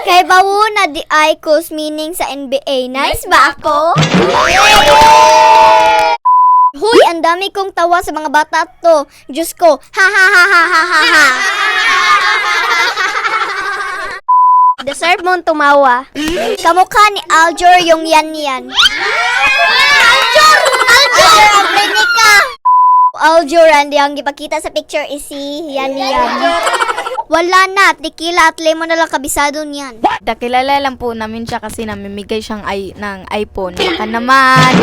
Kay bawo na di ay cause meaning sa NBA. Nice ba ako? Huy, ang dami kong tawa sa mga bata to. Diyos ko. Ha ha ha ha ha ha ha. Deserve mong tumawa. Kamukha ni Aljor yung yan. Aljor! Agrenika! Aljor, hindi ang ipakita sa picture is si yan. Wala na, tequila at lemon na lang kabisado niyan. Kilala lang po namin siya kasi namimigay siyang ng iPhone. Baka naman,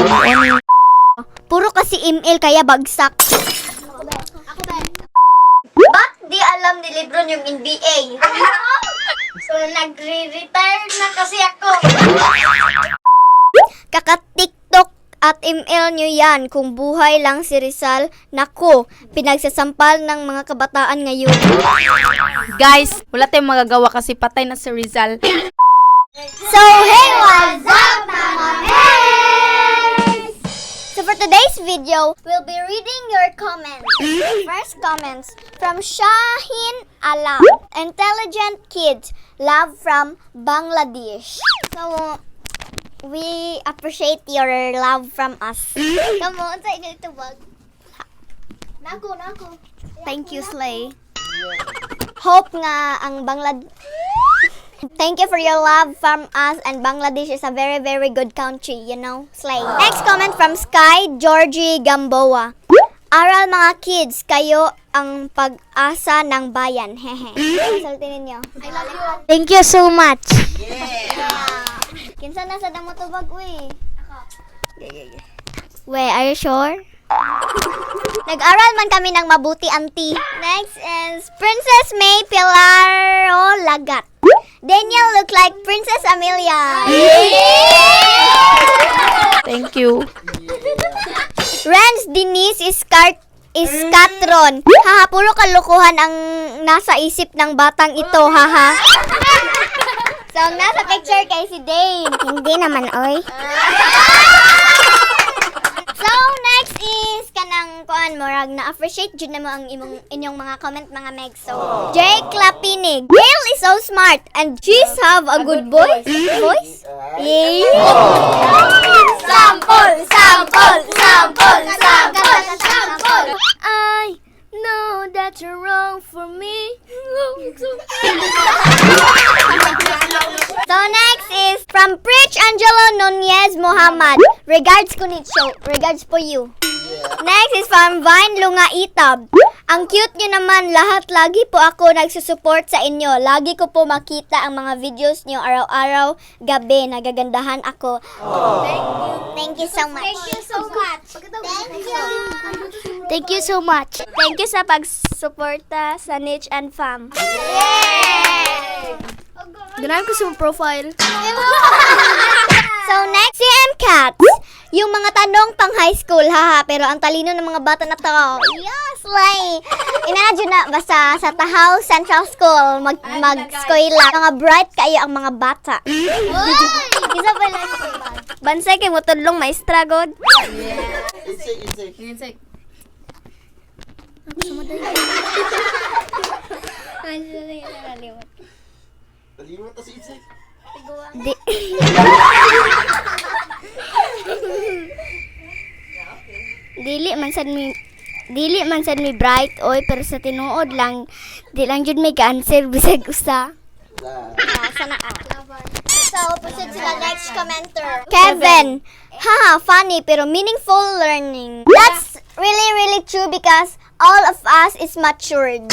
Puro kasi email kaya bagsak. Ba't di alam ni Lebron yung NBA? So, nagre-retire na kasi ako. Kaka-TikTok at email nyo yan. Kung buhay lang si Rizal, naku, pinagsasampal ng mga kabataan ngayon. guys, wala tayong magagawa kasi patay na si Rizal. So, hey, what's up, mga mates? So, for today's video, we'll be reading your comments. First comments from Shahin Alam. Intelligent kids, love from Bangladesh. So, we appreciate your love from us. Come on, sa inyo ito wag. Nako. Thank you, Slay. Hope nga ang Thank you for your love from us, and Bangladesh is a very, very good country, you know? Slay. Next comment from Sky Georgie Gamboa. Aral mga kids, kayo ang pag-asa ng bayan. Hehe. Saltinin niyo. I love you. Thank you so much. Kinsa na sa damo tubag, uy? Ako. Wait, are you sure? Nag-aral man kami ng mabuti, auntie. Next is Princess May Pilaro Lagat. Daniel look like Princess Amelia. Thank you. Renz Denise is Catron. Haha, puro kalukuhan ang nasa isip ng batang ito, haha. So, ang nasa picture kay si Dane. Hindi naman, oy. So, next is kanang kuan morag na appreciate jud namo ang inyong mga comment mga meg. So, Jay Clapinig. Gail is so smart and she's have a good voice. Yay! Sample. I know that you're wrong for me. So next is from Preach Angelo Nunez Muhammad. Regards ko Nitch. Regards for you. Next is from Vine Lunga Itab. Ang cute nyo naman, lahat lagi po ako nagsusupport sa inyo. Lagi ko po makita ang mga videos nyo araw-araw, gabi. Nagagandahan ako. Thank you so much. Thank you so much. Thank you sa pagsuporta sa Nitch and Fam. Yay! Ganahan ko sa profile. So next, si MCAT. Yung mga tanong pang high school, haha. Pero ang talino ng mga bata na to. Yes, like. Inadyo na, basta sa Tahaw Central School, mag-skwela. Mga bright kayo ang mga bata. Isa pa lang. Bansay kay mo tudlong maestra, God. Insek. Talimot na si Insek. Dili man sad mi bright oy, pero sa tinuod lang di lang jud may ka-answer bisag usa. Sana So, proceed to the next commenter. Kevin. Haha, funny pero meaningful learning. That's really true because all of us is matured.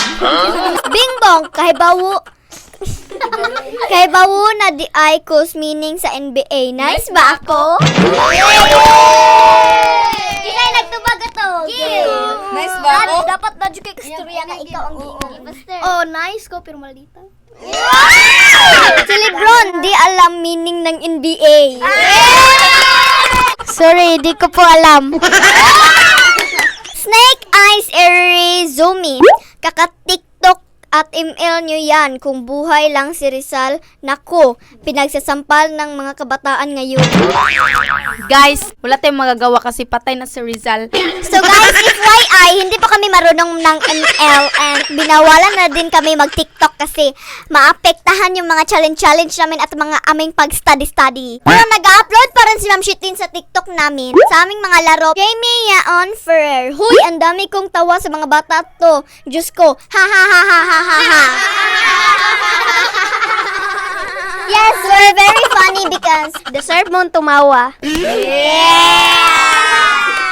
Bingbong, kay bawo na di ay cause meaning sa NBA. Nice ba ako? Kinay nagtubag ito. Nice ba ako? Dapat na dyan kay kasturya na ikaw ang giingin. Oh, nice ko pero malita. Si Lebron, di alam meaning ng NBA. Sorry, di ko po alam. Snake Eyes Arizumi. Kaka-TikTok at email nyo yan kung buhay lang si Rizal. Naku, pinagsasampal ng mga kabataan ngayon. Guys, wala tayong magagawa kasi patay na si Rizal. So guys, FYI, hindi pa kami marunong ng ML and binawalan na din kami mag-TikTok kasi maapektahan yung mga challenge namin at mga aming pag-study. Pero nag-upload pa rin si Ma'am Shitin sa TikTok namin sa aming mga laro. Jamie Yaon Ferrer. Huy, ang dami kong tawa sa mga bata to. Diyos ko, ha ha ha ha ha ha ha. Yes, we're very funny because deserve mong tumawa.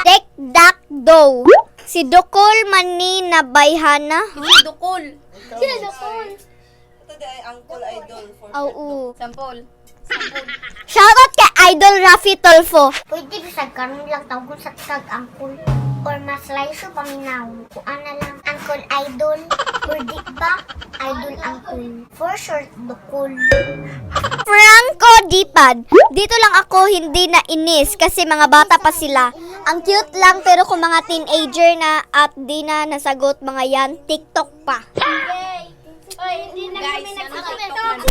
Tek dak do. Si Dokol Mani na bayhana. Dukol. Sino Dokol? Ito ay Uncle Idol for Oo. Sampol. Shoutout kay Idol Rafi Tolfo. Pwede bisag karon lang tawgon sa tag angkol or mas laiso paminaw. Kung ana lang angkol idol or di ba idol angkol. For short dukol. Franco Dipad. Dito lang ako hindi na inis kasi mga bata pa sila. Ang cute lang pero kung mga teenager na at di na nasagot mga yan, TikTok pa.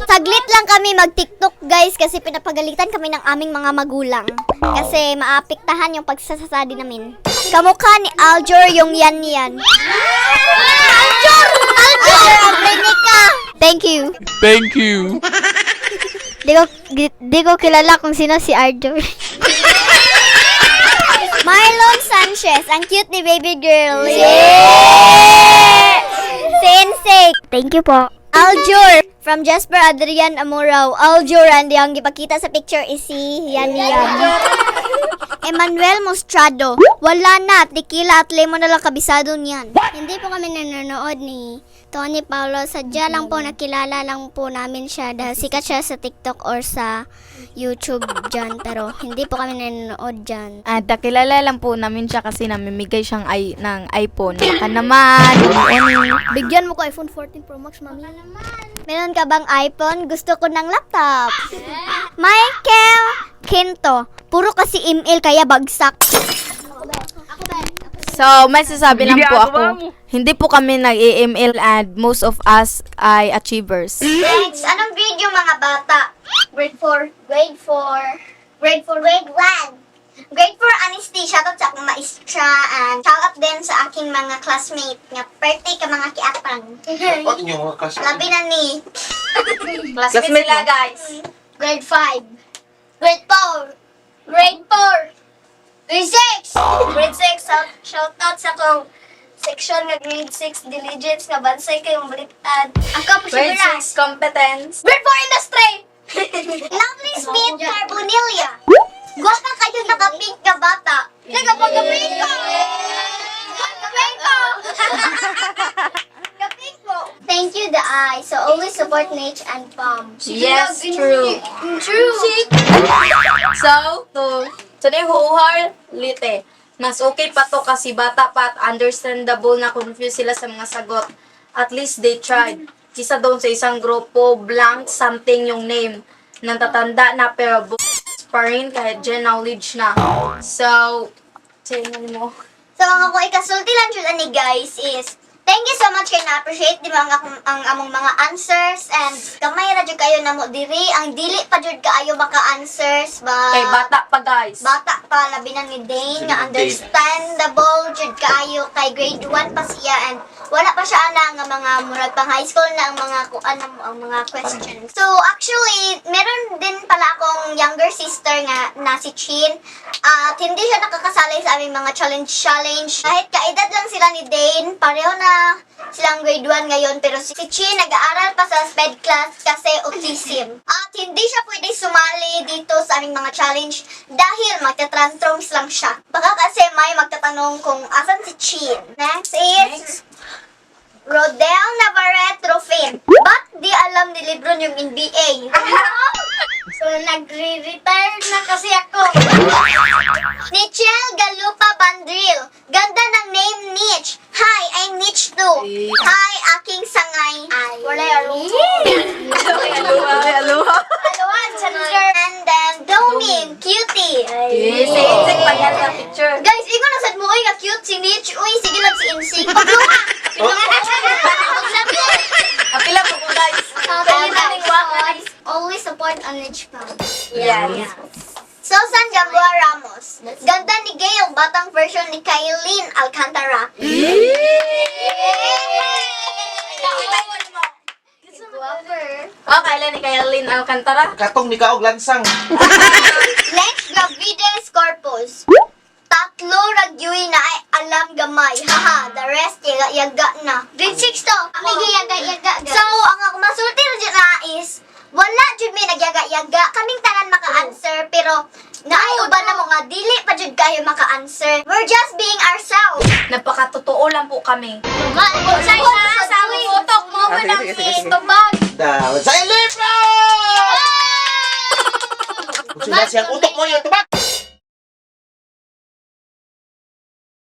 Saglit lang kami mag-TikTok guys kasi pinapagalitan kami ng aming mga magulang. Kasi maapektahan yung pagsasasadi namin. Kamukha ni Aljor yung yan. Aljor! Abrinica! Thank you. Thank you. Di ko kilala kung sino si Aljor. Marlon Sanchez, ang cute ni baby girl. Sensei. Thank you po. Aljur from Jasper Adrian Amorao. Aljur, and yung ipakita sa picture is si Yan. Emmanuel Mostrado. Wala na, tequila at lemon na lang kabisado niyan. Hindi po kami nanonood ni Tony Paulo. Sadya lang po, nakilala lang po namin siya dahil sikat siya sa TikTok or sa YouTube dyan. Pero hindi po kami nanonood dyan. At kilala lang po namin siya kasi namimigay siyang ng iPhone. Baka naman. Bigyan mo ko iPhone 14 Pro Max, mami. Meron ka bang iPhone? Gusto ko ng laptop. Michael Quinto. Puro kasi email kaya bagsak. So, may sasabi lang po ako. Hindi po kami nag-email and most of us ay achievers. Next, anong grade yung mga bata? Grade 4. Grade 4. Grade 4. Grade 1. Grade 4 honesty. Shoutout sa akong maestra and shoutout din sa aking mga classmate nga birthday ka mga kiatang. Pati yung mga classmate. Labi na ni. Classmate sila, guys. Grade 5. Grade 4. Grade 4. Grade 6. Grade 6. Shoutout sa akong section nga grade 6 diligence nga bansay kayong baliktad. Ako po Grade siya. 6 competence. Grade 4 industry. Lovely Smith Carbonilla. Gwapa kayo naka-pink na bata. Nagapag-pink ko. Nagapag-pink ko. Nagapink ko. Thank you, the eye. So always support Nitch and Pom. Yes, true. True. So, today huhar lite. Mas okay pa to kasi bata pa at understandable na confused sila sa mga sagot. At least they tried. Kisa doon sa isang grupo, blank something yung name. Nantatanda na pero pa rin kahit gen knowledge na. So, tingnan mo. So ang ako ikasulti lang dyan ni guys is thank you so much kay na-appreciate di ba ang among mga answers and kamay ra jud kayo namo diri ang dili pa jud kaayo maka answers ba Kay bata pa guys. bata pa labi na ni Dane nga understandable jud kaayo kay grade 1 pa siya and wala pa siya ana nga mga murag pang high school na ang mga kuan ang mga questions. So actually meron din pala akong younger sister nga na si Chin at hindi siya nakakasali sa aming mga challenge. Kahit kaedad lang sila ni Dane, pareho na silang grade 1 ngayon pero si Chin nag-aaral pa sa SPED class kasi autism. At hindi siya pwede sumali dito sa aming mga challenge dahil magta-tantrums lang siya. Baka kasi may magtatanong kung asan si Chin. Next is Rodel Navarrete Rufin. Ba't di alam ni Lebron yung NBA? So, nagre-retire na kasi ako. Nichelle Galupa Bandril. Ganda ng name, Nitch. Hi, I'm Nitch too. Hi, aking sangay. Wala yung Aluhan, Chandler. And then, Doming, cutie. Yes, insig pa yan sa picture. Guys, ikaw na sad mo, uy, nga cute si Nitch. Uy, sige lang si Insig. Pagluha! we support on Nitch Pam. Yes. Susan Gamboa Ramos. Ganda ni Gail, batang version ni Kailin Alcantara. Guwaper. Oh, kailan ni Kailin Alcantara? Katong ni Kaog Lansang. Length Gravides Corpus. Tatlo ragyuy na ay alam gamay. Haha, the rest yaga-yaga na. Grade 6 to. May yaga-yaga. So, ang ako masulti na dyan na is, wala dyan may nagyaga-yaga. Kaming tanan maka-answer, pero naay uban na mo nga, dili pa dyan kayo maka-answer. We're just being ourselves. Napakatotoo lang po kami. Sa utok mo Ah, sige, sige, sige. tubag. Daw sa libro! Kung sila siyang utok mo yung tubak!